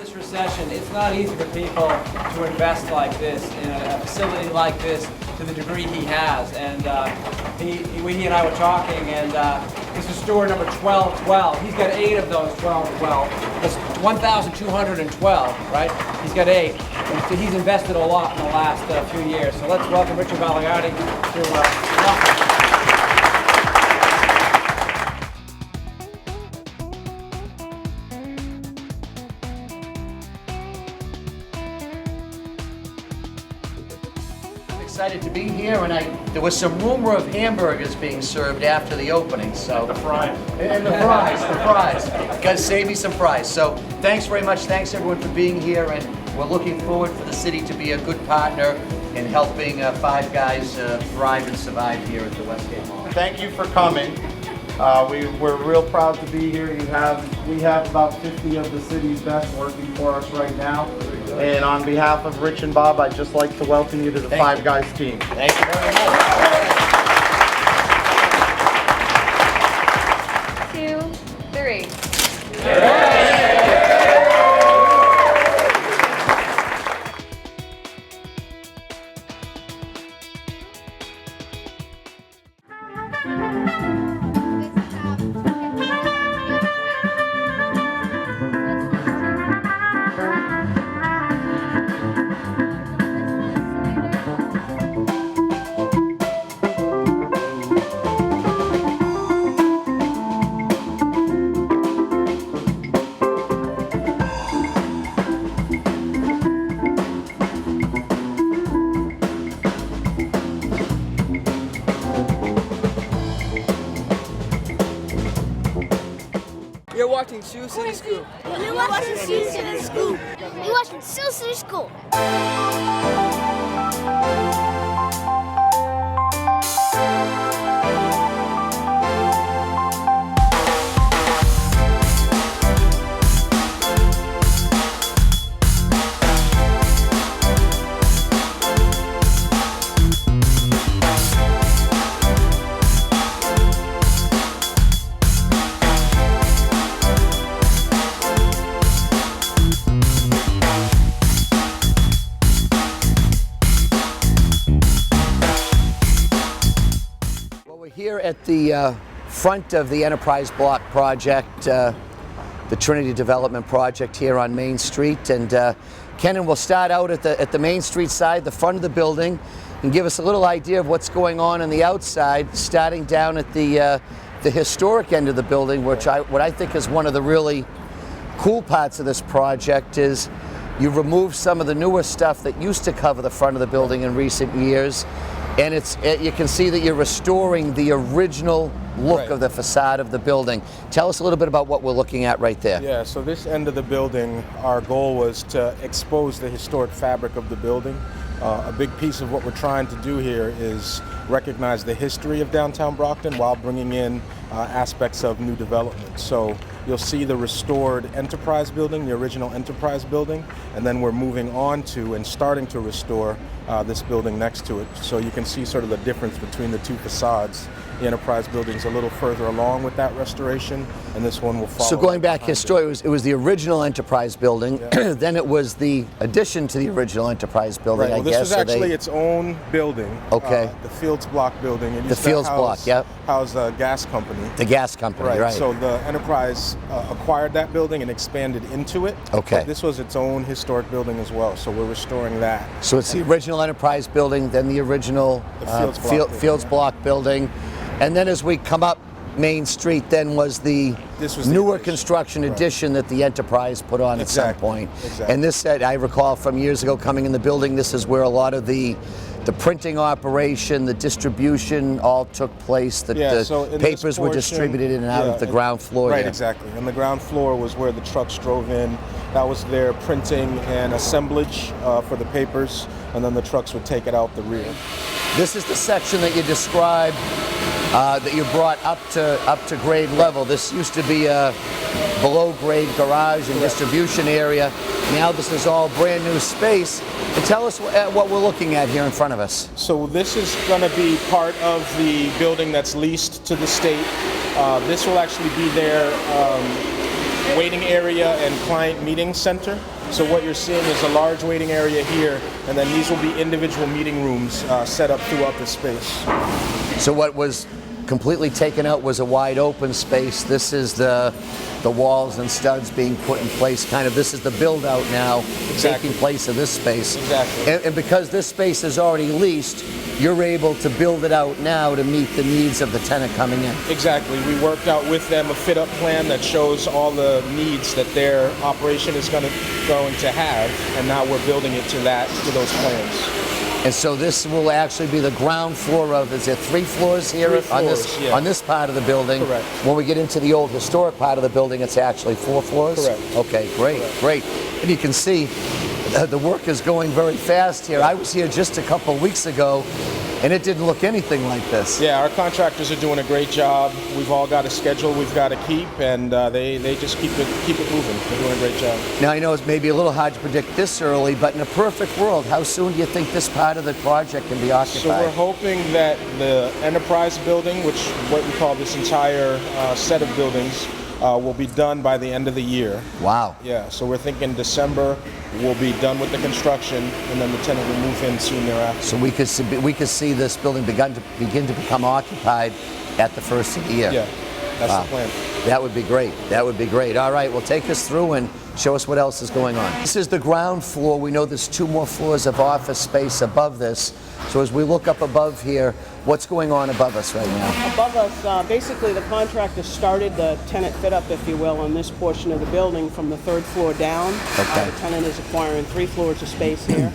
this recession, it's not easy for people to invest like this in a facility like this to the degree he has. And he and I were talking, and this is store number 1212. He's got 8 of those 1212. That's 1,212, right? He's got 8. And he's invested a lot in the last few years. So let's welcome Richard Baliardi to welcome. Excited to be here, and there was some rumor of hamburgers being served after the opening, so. The fries. And the fries. Gotta save me some fries. So thanks very much. Thanks everyone for being here, and we're looking forward for the city to be a good partner in helping Five Guys thrive and survive here at the Westgate Mall. Thank you for coming. We're real proud to be here. We have about 50 of the city's best working for us right now. And on behalf of Rich and Bob, I'd just like to welcome you to the Five Guys team. Thank you very much. 2, 3. You're watching ShoeCityScoop. You're watching ShoeCityScoop. You're watching ShoeCityScoop. Here at the front of the Enterprise Block project, the Trinity Development project here on Main Street, and Kenan will start out at the Main Street side, the front of the building, and give us a little idea of what's going on the outside, starting down at the historic end of the building, what I think is one of the really cool parts of this project is you remove some of the newer stuff that used to cover the front of the building in recent years. And you can see that you're restoring the original look of the facade of the building. Tell us a little bit about what we're looking at right there. Yeah, so this end of the building, our goal was to expose the historic fabric of the building. A big piece of what we're trying to do here is recognize the history of downtown Brockton while bringing in aspects of new development. So you'll see the restored Enterprise building, the original Enterprise building, and then we're moving on to and starting to restore this building next to it. So you can see sort of the difference between the two facades. The Enterprise building's a little further along with that restoration, and this one will follow. So going back historically, it was the original Enterprise building, then it was the addition to the original Enterprise building, Well, I this guess. was actually its own building. Okay. The Fields Block building. It used The Fields to Block, yep. house the gas company. The gas company, right. So the Enterprise acquired that building and expanded into it. Okay. But this was its own historic building as well, so we're restoring that. So it's the original Enterprise building, then the original Fields Block building. And then as we come up Main Street, then was the newer construction addition that the Enterprise put on at some point. Exactly. And this, I recall from years ago coming in the building, this is where a lot of the printing operation, the distribution all took place, that the papers were distributed in and out of the ground floor. Right, exactly. And the ground floor was where the trucks drove in. That was their printing and assemblage for the papers, and then the trucks would take it out the rear. This is the section that you described that you brought up to grade level. This used to be a below grade garage and distribution area. Now this is all brand new space. And tell us what we're looking at here in front of us. So this is going to be part of the building that's leased to the state. This will actually be their waiting area and client meeting center. So what you're seeing is a large waiting area here, and then these will be individual meeting rooms set up throughout the space. So what was completely taken out was a wide open space. This is the walls and studs being put in place. Kind of, this is the build out now taking place of this space. Exactly. And because this space is already leased, you're able to build it out now to meet the needs of the tenant coming in. Exactly. We worked out with them a fit-up plan that shows all the needs that their operation is going to have, and now we're building it to those plans. And so this will actually be the ground floor of, is there 3 floors here? 3 floors, yeah. On this part of the building? Correct. When we get into the old historic part of the building, it's actually 4 floors? Correct. Okay, great, great. And you can see the work is going very fast here. I was here just a couple weeks ago, and it didn't look anything like this. Yeah, our contractors are doing a great job. We've all got a schedule we've got to keep, and they just keep it moving. They're doing a great job. Now, I know it's maybe a little hard to predict this early, but in a perfect world, how soon do you think this part of the project can be occupied? So we're hoping that the Enterprise building, which what we call this entire set of buildings, will be done by the end of the year. Wow. Yeah, so we're thinking December we'll be done with the construction, and then the tenant will move in soon thereafter. So we could see this building begin to become occupied at the first of the year. Yeah, that's the plan. That would be great. That would be great. All right, well, take us through and show us what else is going on. This is the ground floor. We know there's 2 more floors of office space above this. So as we look up above here, what's going on above us right now? Above us, basically the contractor started the tenant fit up, if you will, on this portion of the building from the 3rd floor down. Okay. The tenant is acquiring 3 floors of space here.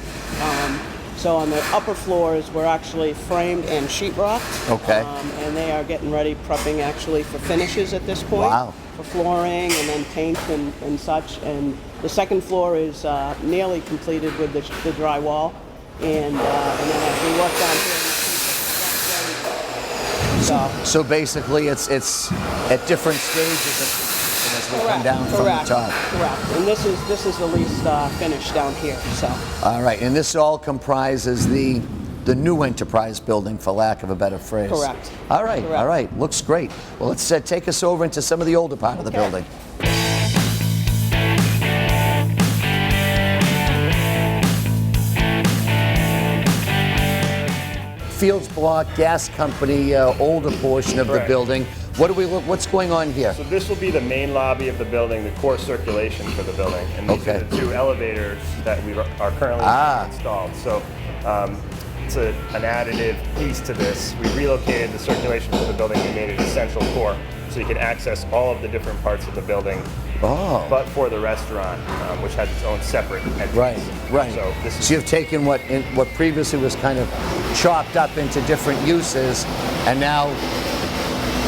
So on the upper floors, we're actually framed and sheetrocked. Okay. And they are getting ready, prepping actually for finishes at this point. Wow. For flooring and then paint and such. And the 2nd floor is nearly completed with the drywall. And then as we work down here, So basically, it's at different stages as we come down from the top. Correct. And this is the least finished down here. So. All right, and this all comprises the new Enterprise building, for lack of a better phrase. Correct. All right, Correct. all right. Looks great. Well, let's take us over into some of the older part of the building. Fields Block Gas Company, older portion of the building. What's going on here? So this will be the main lobby of the building, the core circulation for the building, and these are the 2 elevators that we are currently installed. So it's an additive piece to this. We relocated the circulation for the building and made it a central core, so you can access all of the different parts of the building. But for the restaurant, which has its own separate entrance. Right. So you've taken what previously was kind of chopped up into different uses, and now,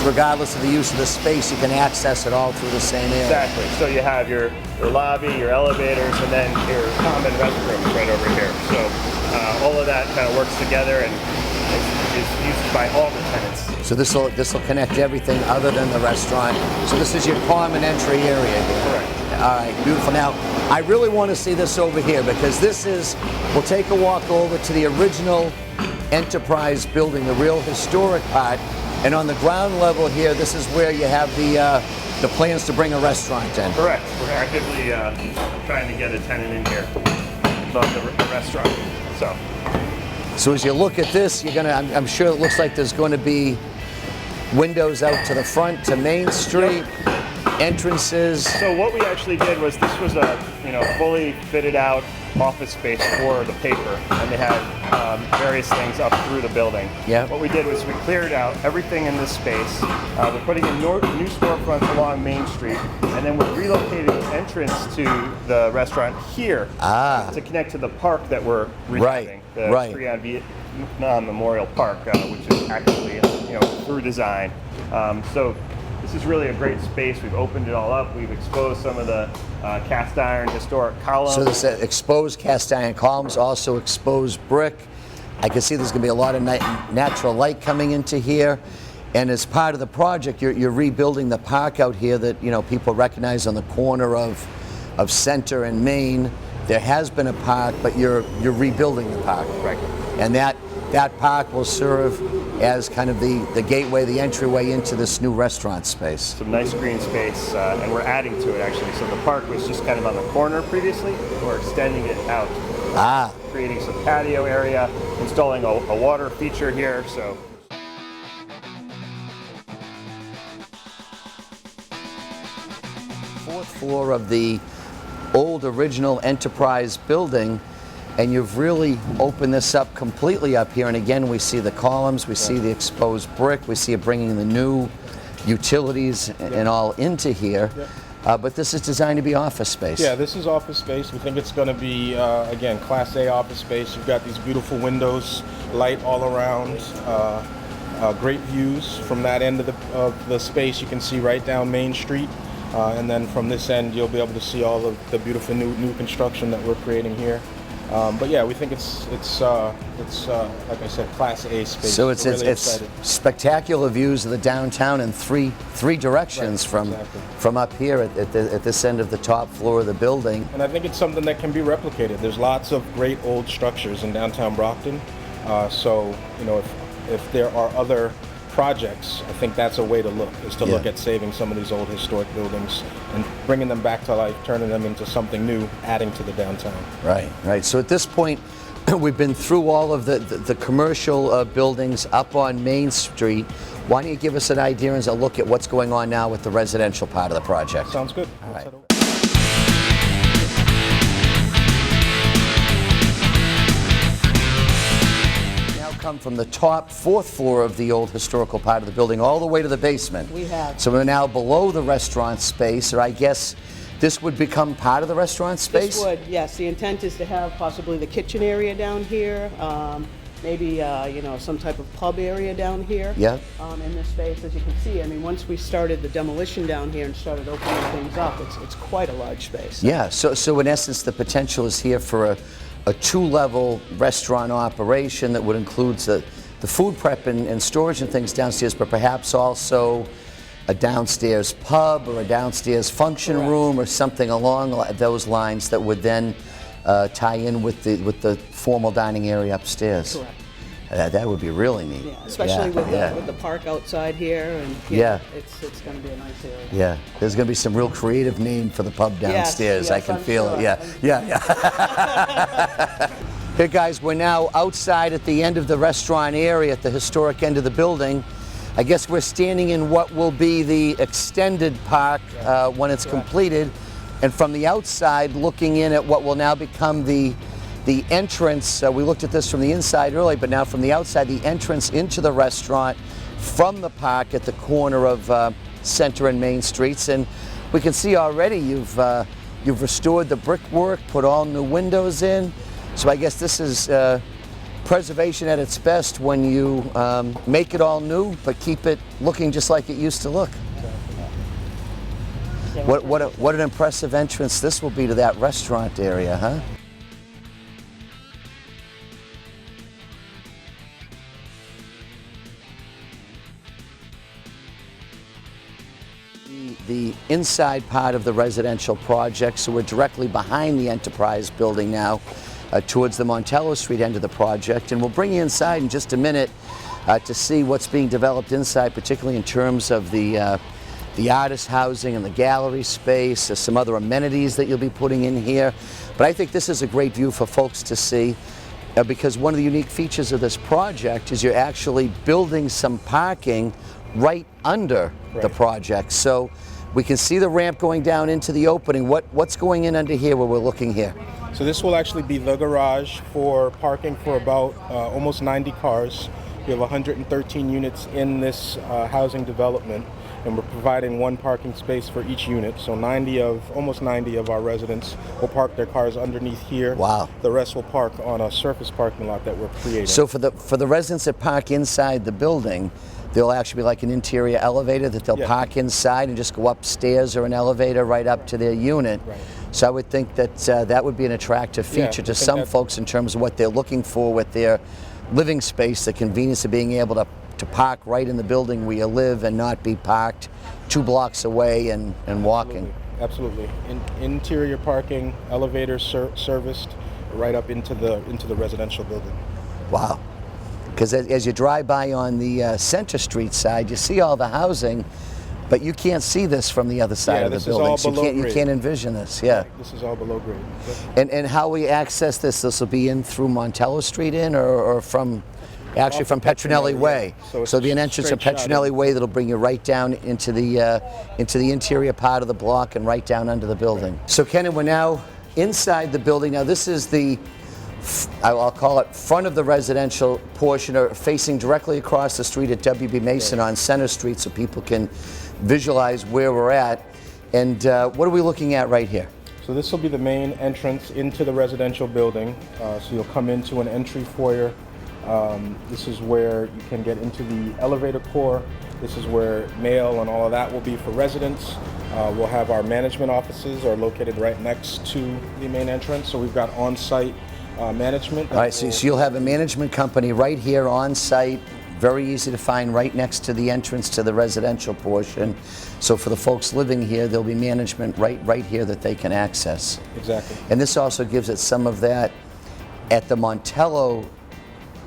regardless of the use of the space, you can access it all through the same area. Exactly. So you have your lobby, your elevators, and then your common restrooms right over here. So all of that kind of works together and is used by all the tenants. So this will connect everything other than the restaurant. So this is your common entry area here. Correct. All right, beautiful. Now, I really want to see this over here because we'll take a walk over to the original Enterprise building, the real historic part. And on the ground level here, this is where you have the plans to bring a restaurant in. Correct. We're actively trying to get a tenant in here above the restaurant. So as you look at this, I'm sure it looks like there's going to be windows out to the front, to Main Street, entrances. So what we actually did was this was a fully fitted out office space for the paper, and they had various things up through the building. Yeah. What we did was we cleared out everything in this space. We're putting in new storefronts along Main Street, and then we're relocating the entrance to the restaurant here to connect to the park that we're rehabbing, the Korean Vietnam Memorial Park, which is actually through design. So this is really a great space. We've opened it all up. We've exposed some of the cast iron historic columns. So this exposed cast iron columns, also exposed brick. I can see there's going to be a lot of natural light coming into here. And as part of the project, you're rebuilding the park out here that people recognize on the corner of Center and Main. There has been a park, but you're rebuilding the park. Right. And that park will serve as kind of the gateway, the entryway into this new restaurant space. Some nice green space, and we're adding to it actually. So the park was just kind of on the corner previously. We're extending it out. Creating some patio area, installing a water feature here. So. Fourth floor of the old original Enterprise building, and you've really opened this up completely up here. And again, we see the columns, we see the exposed brick, we see it bringing the new utilities and all into here. But this is designed to be office space. Yeah, this is office space. We think it's going to be, again, Class A office space. You've got these beautiful windows, light all around, great views from that end of the space. You can see right down Main Street. And then from this end, you'll be able to see all of the beautiful new construction that we're creating here. But yeah, we think it's like I said, Class A space. So it's really excited. Spectacular views of the downtown in three directions, from up here at this end of the top floor of the building. And I think it's something that can be replicated. There's lots of great old structures in downtown Brockton. So you know, if there are other projects, I think that's a way to look, is to look at saving some of these old historic buildings and bringing them back to life, turning them into something new, adding to the downtown. Right. So at this point, we've been through all of the commercial buildings up on Main Street. Why don't you give us an idea and a look at what's going on now with the residential part of the project? Sounds good. All right. Come from the top fourth floor of the old historical part of the building all the way to the basement. We have. So we're now below the restaurant space, or I guess this would become part of the restaurant space? This would, yes. The intent is to have possibly the kitchen area down here, maybe some type of pub area down here. Yeah. In this space, as you can see. I mean, once we started the demolition down here and started opening things up, it's quite a large space. Yeah. So in essence, the potential is here for a two-level restaurant operation that would include the food prep and storage and things downstairs, but perhaps also a downstairs pub or a downstairs function room or something along those lines that would then tie in with the formal dining area upstairs. Correct. That would be really neat. Yeah, especially with the park outside here, and it's going to be a nice area. Yeah, there's going to be some real creative name for the pub downstairs. Yes, I can I'm feel sure. it. Yeah. Here, guys, we're now outside at the end of the restaurant area at the historic end of the building. I guess we're standing in what will be the extended park when it's completed, and from the outside, looking in at what will now become the entrance. We looked at this from the inside earlier, but now from the outside, the entrance into the restaurant from the park at the corner of Center and Main Streets. And we can see already you've restored the brickwork, put all new windows in. So I guess this is preservation at its best when you make it all new, but keep it looking just like it used to look. What an impressive entrance this will be to that restaurant area, huh? The inside part of the residential project, so we're directly behind the Enterprise building now, towards the Montello Street end of the project, and we'll bring you inside in just a minute to see what's being developed inside, particularly in terms of the artist housing and the gallery space. There's some other amenities that you'll be putting in here, but I think this is a great view for folks to see, because one of the unique features of this project is you're actually building some parking right under the project. So we can see the ramp going down into the opening. What's going in under here where we're looking here? So this will actually be the garage for parking for about almost 90 cars. We have 113 units in this housing development, and we're providing one parking space for each unit. So almost 90 of our residents will park their cars underneath here. Wow. The rest will park on a surface parking lot that we're creating. So for the residents that park inside the building, there'll actually be like an interior elevator that they'll park inside and just go upstairs, or an elevator right up to their unit. Right. So I would think that that would be an attractive feature to some folks in terms of what they're looking for with their living space, the convenience of being able to park right in the building where you live and not be parked 2 blocks away and walking. Absolutely. Interior parking, elevator serviced right up into the residential building. Wow. Because as you drive by on the Center Street side, you see all the housing, but you can't see this from the other side of the building. So you can't envision this. Yeah. This is all below grade. And how we access this will be in through Montello Street or from, actually from Petronelli Way. Yeah. So there'll be an entrance to Petronelli Way that'll bring you right down into the interior part of the block and right down under the building. So Kenan, we're now inside the building. Now this is the, I'll call it front of the residential portion, or facing directly across the street at WB Mason on Center Street, so people can visualize where we're at. And what are we looking at right here? So this will be the main entrance into the residential building. So you'll come into an entry foyer. This is where you can get into the elevator core. This is where mail and all of that will be for residents. We'll have our management offices are located right next to the main entrance. So we've got on-site management. All right, so you'll have a management company right here on site, very easy to find, right next to the entrance to the residential portion. So for the folks living here, there'll be management right here that they can access. Exactly. And this also gives it some of that at the Montello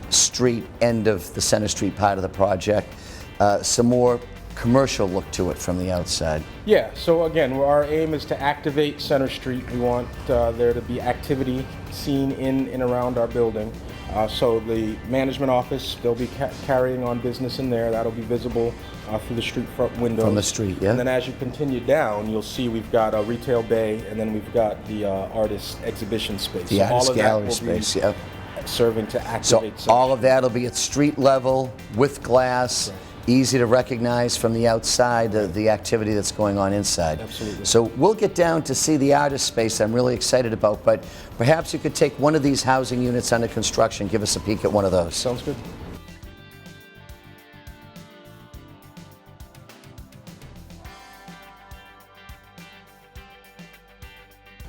Street end of the Center Street part of the project, some more commercial look to it from the outside. Yeah, so again, our aim is to activate Center Street. We want there to be activity seen in and around our building. So the management office, they'll be carrying on business in there. That'll be visible through the street front windows. From the street, yeah. And then as you continue down, you'll see we've got a retail bay, and then we've got the artist exhibition space. The artist gallery space, yeah. Serving to activate. So all of that will be at street level with glass. Right. Easy to recognize from the outside the activity that's going on inside. Absolutely. So we'll get down to see the artist space I'm really excited about, but perhaps you could take one of these housing units under construction, give us a peek at one of those. Sounds good.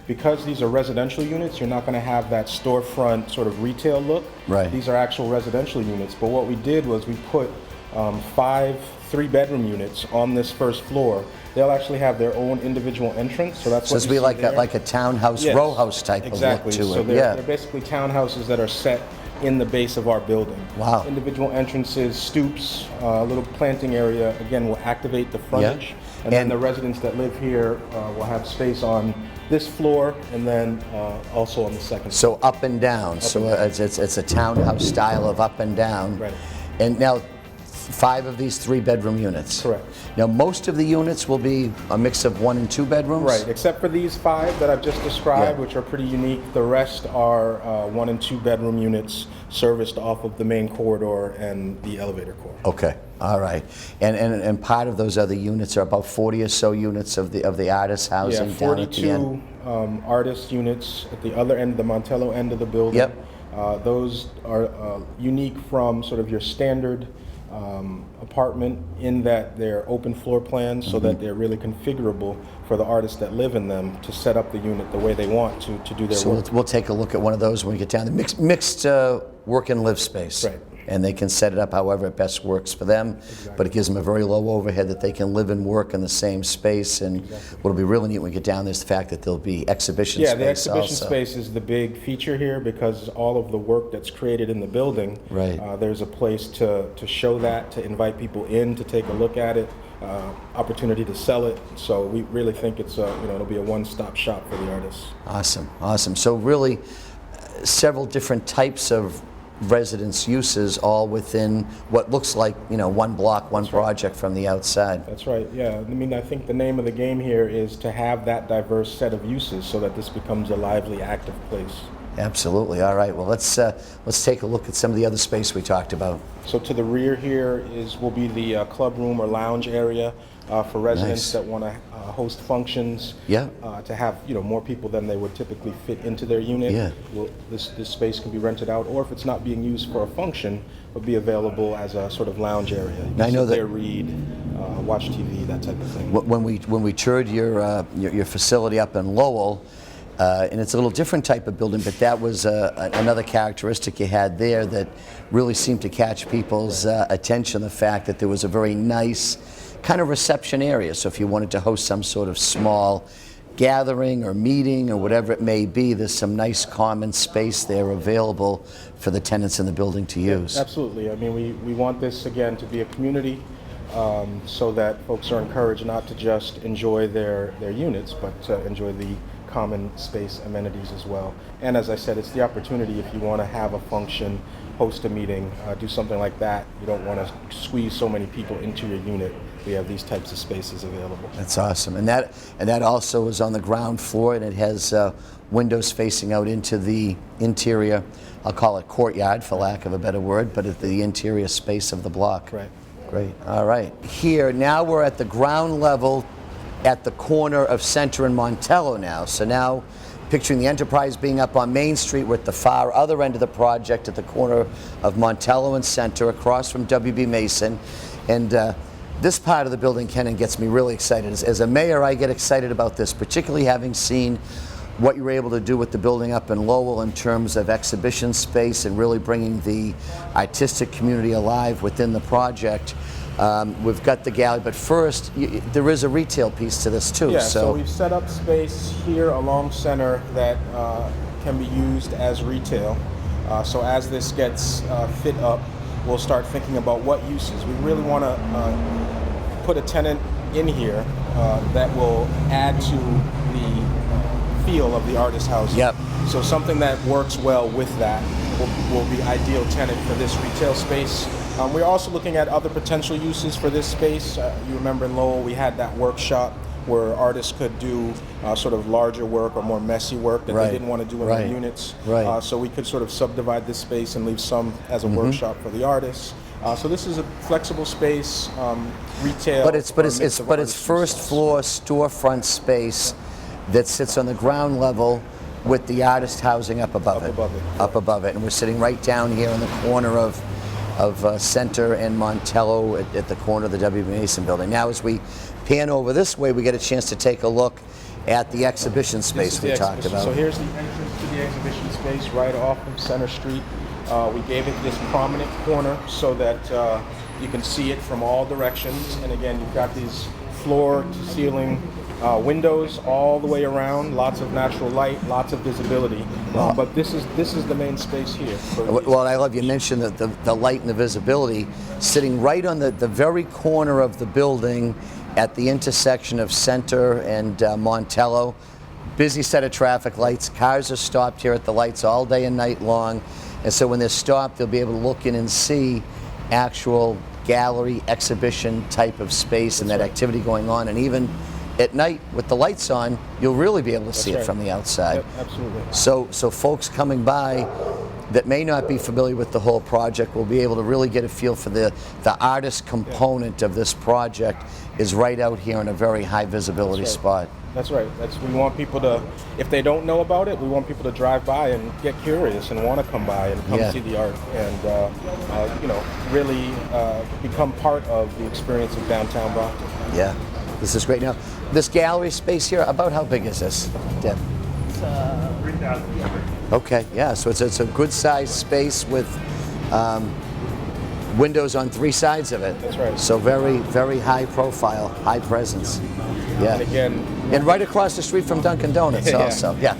Because these are residential units, you're not going to have that storefront sort of retail look. Right. These are actual residential units, but what we did was we put 5 3-bedroom units on this first floor. They'll actually have their own individual entrance, so that's what it'll be like a townhouse, yes, row house type exactly. of look to so it. They're basically townhouses that are set in the base of our building. Wow. Individual entrances, stoops, a little planting area. Again, will activate the frontage, and then the residents that live here will have space on this floor, and then also on the second floor. So up and down. It's a townhouse style of up and down. Right. And now 5 of these 3-bedroom units. Correct. Now most of the units will be a mix of 1 and 2 bedrooms? Right, except for these 5 that I've just described, which are pretty unique. The rest are 1 and 2 bedroom units serviced off of the main corridor and the elevator core. Okay, all right. And part of those other units are about 40 or so units of the artist housing down at the end? 42 artist units at the other end, the Montello end of the building. Yep. Those are unique from sort of your standard apartment, in that they're open floor plans, so that they're really configurable for the artists that live in them to set up the unit the way they want to do their work. So we'll take a look at one of those when we get down. The mixed work and live space. Right. And they can set it up however it best works for them, but it gives them a very low overhead that they can live and work in the same space. And what'll be really neat when we get down there is the fact that there'll be exhibition space. Yeah, the exhibition space is the big feature here, because all of the work that's created in the building, there's a place to show that, to invite people in to take a look at it, opportunity to sell it. So we really think it's it'll be a one-stop shop for the artists. Awesome, awesome. So really, several different types of residence uses, all within what looks like one block, one project from the outside. That's right. Yeah. I mean, I think the name of the game here is to have that diverse set of uses so that this becomes a lively, active place. Absolutely. All right. Well, let's take a look at some of the other space we talked about. So to the rear here will be the club room or lounge area for residents that want to host functions. Yeah. To have more people than they would typically fit into their unit. Yeah. This space can be rented out, or if it's not being used for a function, will be available as a sort of lounge area. You I know sit that. there, read, watch TV, that type of thing. When we toured your facility up in Lowell. And it's a little different type of building, but that was another characteristic you had there that really seemed to catch people's attention, the fact that there was a very nice kind of reception area. So if you wanted to host some sort of small gathering or meeting or whatever it may be, there's some nice common space there available for the tenants in the building to use. Absolutely. I mean, we want this, again, to be a community so that folks are encouraged not to just enjoy their units, but to enjoy the common space amenities as well. And as I said, it's the opportunity if you want to have a function, host a meeting, do something like that. You don't want to squeeze so many people into your unit. We have these types of spaces available. That's awesome. And that also is on the ground floor, and it has windows facing out into the interior, I'll call it courtyard for lack of a better word, but at the interior space of the block. Right. Great. All right. Here, now we're at the ground level at the corner of Center and Montello now. So now, picturing the Enterprise being up on Main Street, we're at the far other end of the project at the corner of Montello and Center, across from WB Mason. And this part of the building, Kenan, gets me really excited. As a mayor, I get excited about this, particularly having seen what you were able to do with the building up in Lowell in terms of exhibition space and really bringing the artistic community alive within the project. We've got the gallery, but first, there is a retail piece to this too. Yeah, so we've set up space here along Center that can be used as retail. So as this gets fit up, we'll start thinking about what uses. We really want to put a tenant in here that will add to the feel of the artist house. Yep. So something that works well with that will be ideal tenant for this retail space. We're also looking at other potential uses for this space. You remember in Lowell we had that workshop where artists could do sort of larger work or more messy work that they didn't want to do in their units. Right. So we could sort of subdivide this space and leave some as a workshop for the artists. So this is a flexible space, retail. But it's first floor storefront space that sits on the ground level with the artist housing up above it. Up above it. And we're sitting right down here in the corner of Center and Montello at the corner of the W.B. Mason building. Now as we pan over this way, we get a chance to take a look at the exhibition space we talked about. So here's the entrance to the exhibition space right off of Center Street. We gave it this prominent corner so that you can see it from all directions. And again, you've got these floor to ceiling windows all the way around, lots of natural light, lots of visibility. But this is the main space here. Well, I love you mentioned the light and the visibility. Sitting right on the very corner of the building at the intersection of Center and Montello. Busy set of traffic lights. Cars are stopped here at the lights all day and night long. And so when they're stopped, they'll be able to look in and see actual gallery exhibition type of space and that activity going on. And even at night with the lights on, you'll really be able to see it from the outside. Yep, absolutely. So folks coming by that may not be familiar with the whole project will be able to really get a feel for the artist component of this project is right out here in a very high visibility spot. That's right. We want people to, if they don't know about it, we want people to drive by and get curious and want to come by and come see the art and really become part of the experience of downtown Brockton. Yeah, this is great. Now, this gallery space here, about how big is this, Deb? It's 3,000 square feet. Okay, yeah, so it's a good sized space with windows on three sides of it. That's right. So very, very high profile, high presence. Yeah. And again, and right across the street from Dunkin' Donuts also. Yeah.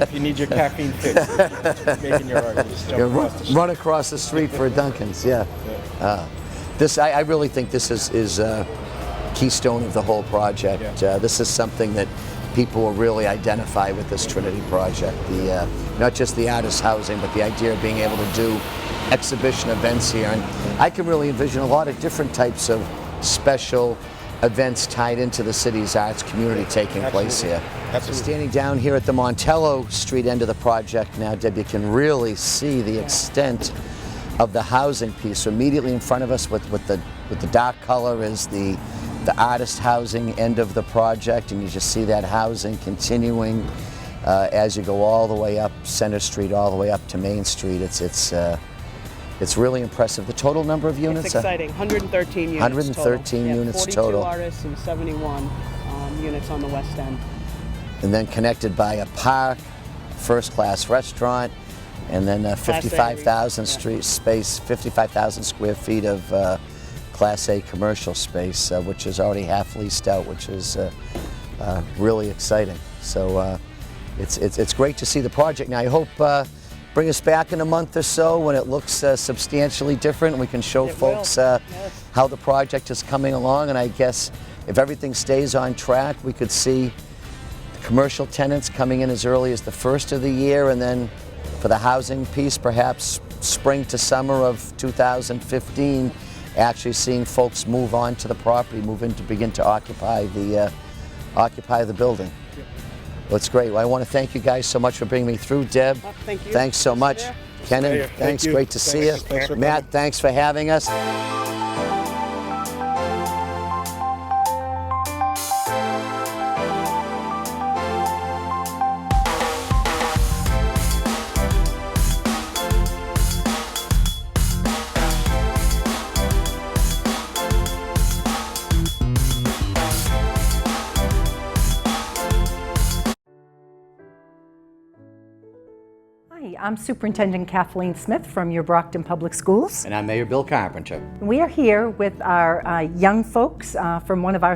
If you need your caffeine fix, making your art, just jump across the street. Run across the street for a Dunkin's. Yeah. I really think this is a keystone of the whole project. This is something that people will really identify with this Trinity project. Not just the artist housing, but the idea of being able to do exhibition events here. And I can really envision a lot of different types of special events tied into the city's arts community taking place here. Absolutely. Standing down here at the Montello Street end of the project now, Deb, you can really see the extent of the housing piece. So immediately in front of us with the dark color is the artist housing end of the project, and you just see that housing continuing as you go all the way up Center Street, all the way up to Main Street. It's really impressive. The total number of units? It's exciting. 113 units 113 total. units 42 total. artists and 71 units on the west end. And then connected by a park, first-class restaurant, and then 55,000 street space, 55,000 square feet of Class A commercial space, which is already half leased out, which is really exciting. So it's great to see the project. Now I hope bring us back in a month or so when it looks substantially different and we can show folks how the project is coming along. And I guess if everything stays on track, we could see commercial tenants coming in as early as the first of the year, and then for the housing piece, perhaps spring to summer of 2015, actually seeing folks move on to the property, move in to begin to occupy the building. Well, it's great. Well, I want to thank you guys so much for bringing me through. Deb, thank you. Thanks so much. Kenan, thanks. you. Great to see you. Thanks for Matt, coming. thanks for having us. Hi, I'm Superintendent Kathleen Smith from your Brockton Public Schools. And I'm Mayor Bill Carpenter. We are here with our young folks from one of our